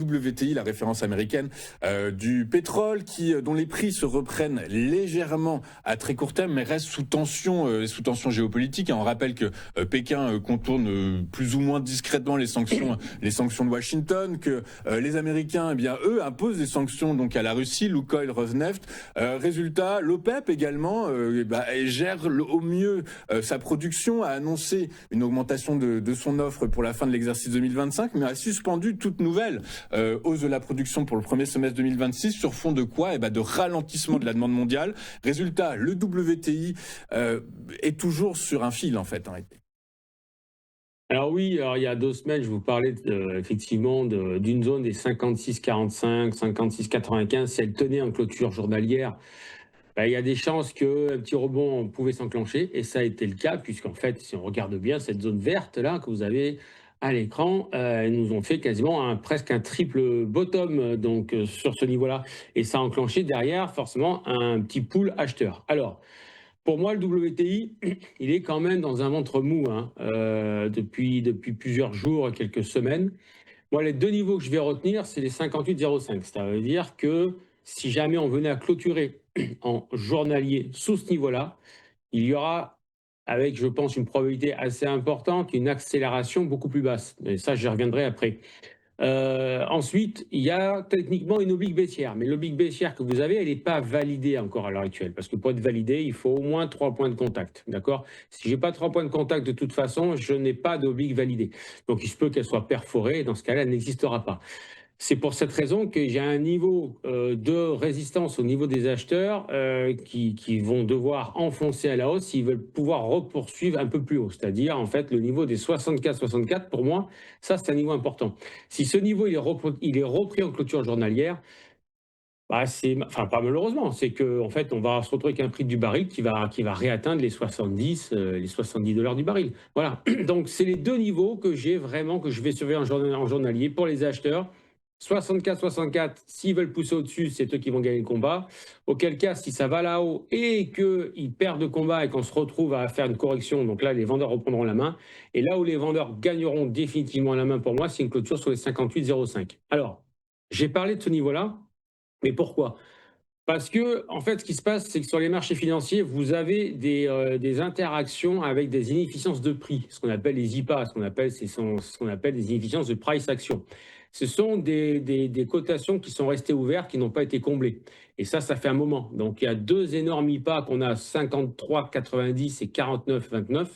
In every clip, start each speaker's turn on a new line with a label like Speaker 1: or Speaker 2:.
Speaker 1: WTI, la référence américaine du pétrole, dont les prix se reprennent légèrement à très court terme, mais restent sous tension géopolitique. Et on rappelle que Pékin contourne plus ou moins discrètement les sanctions de Washington, que les Américains, eh bien, eux, imposent des sanctions donc à la Russie, Lukoil, Rosneft. Résultat, l'OPEP également gère au mieux sa production, a annoncé une augmentation de son offre pour la fin de l'exercice 2025, mais a suspendu toute nouvelle hausse de la production pour le premier semestre 2026 sur fond de quoi? De ralentissement de la demande mondiale. Résultat, le WTI est toujours sur un fil en fait.
Speaker 2: Alors oui, il y a 2 semaines, je vous parlais effectivement d'une zone des 56,45, 56,95. Si elle tenait en clôture journalière, il y a des chances qu'un petit rebond pouvait s'enclencher, et ça a été le cas, puisqu'en fait, si on regarde bien, cette zone verte là que vous avez à l'écran, ils nous ont fait quasiment presque un triple bottom sur ce niveau-là, et ça a enclenché derrière forcément un petit pool acheteur. Alors, pour moi, le WTI, il est quand même dans un ventre mou depuis plusieurs jours, quelques semaines. Moi, les 2 niveaux que je vais retenir, c'est les 58,05. Ça veut dire que si jamais on venait à clôturer en journalier sous ce niveau-là, il y aura, avec, je pense, une probabilité assez importante, une accélération beaucoup plus basse. Et ça, j'y reviendrai après. Ensuite, il y a techniquement une oblique baissière, mais l'oblique baissière que vous avez, elle n'est pas validée encore à l'heure actuelle, parce que pour être validée, il faut au moins 3 points de contact, d'accord? Si je n'ai pas 3 points de contact de toute façon, je n'ai pas d'oblique validée. Donc il se peut qu'elle soit perforée, et dans ce cas-là, elle n'existera pas. C'est pour cette raison que j'ai un niveau de résistance au niveau des acheteurs qui vont devoir enfoncer à la hausse s'ils veulent pouvoir repoursuivre un peu plus haut. C'est-à-dire, en fait, le niveau des 64,64, pour moi, ça, c'est un niveau important. Si ce niveau il est repris en clôture journalière, pas malheureusement, c'est qu'en fait, on va se retrouver avec un prix du baril qui va réatteindre les 70, les $70 du baril. Voilà. Donc, c'est les 2 niveaux que j'ai vraiment, que je vais surveiller en journalier pour les acheteurs. 64, s'ils veulent pousser au-dessus, c'est eux qui vont gagner le combat. Auquel cas, si ça va là-haut et qu'ils perdent le combat et qu'on se retrouve à faire une correction, donc là, les vendeurs reprendront la main. Et là où les vendeurs gagneront définitivement la main pour moi, c'est une clôture sur les 58,05. Alors, j'ai parlé de ce niveau-là, mais pourquoi? Parce que, en fait, ce qui se passe, c'est que sur les marchés financiers, vous avez des interactions avec des inefficiences de prix, ce qu'on appelle les IPA, ce qu'on appelle des inefficiences de price action. Ce sont des cotations qui sont restées ouvertes, qui n'ont pas été comblées. Et ça fait un moment. Donc, il y a 2 énormes IPA qu'on a, 53,90 et 49,29,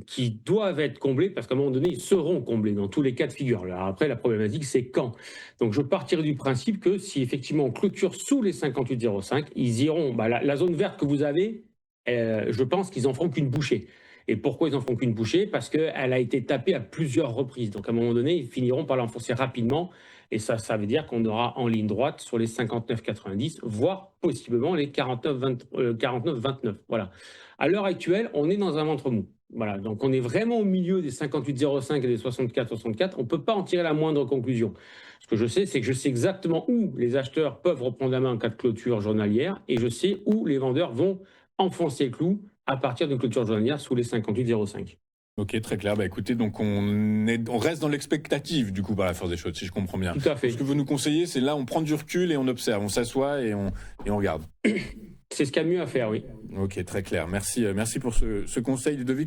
Speaker 2: qui doivent être comblés, parce qu'à un moment donné, ils seront comblés dans tous les cas de figure. Alors après, la problématique, c'est quand. Donc, je partirai du principe que si effectivement on clôture sous les 58,05, ils iront. La zone verte que vous avez, je pense qu'ils en feront qu'une bouchée. Et pourquoi ils en feront qu'une bouchée? Parce qu'elle a été tapée à plusieurs reprises. Donc, à un moment donné, ils finiront par l'enfoncer rapidement. Et ça veut dire qu'on aura en ligne droite sur les 59,90, voire possiblement les 49,29. Voilà. À l'heure actuelle, on est dans un ventre mou. Voilà, donc on est vraiment au milieu des 58,05 et des 64,64. On ne peut pas en tirer la moindre conclusion. Ce que je sais, c'est que je sais exactement où les acheteurs peuvent reprendre la main en cas de clôture journalière, et je sais où les vendeurs vont enfoncer le clou à partir d'une clôture journalière sous les 58,05.
Speaker 1: Ok, très clair. Écoutez, donc on reste dans l'expectative du coup par la force des choses, si je comprends bien.
Speaker 2: Tout à fait.
Speaker 1: Ce que vous nous conseillez, c'est là, on prend du recul et on observe, on s'assoit et on regarde.
Speaker 2: C'est ce qu'il y a de mieux à faire, oui.
Speaker 1: Ok, très clair. Merci pour ce conseil, Ludovic.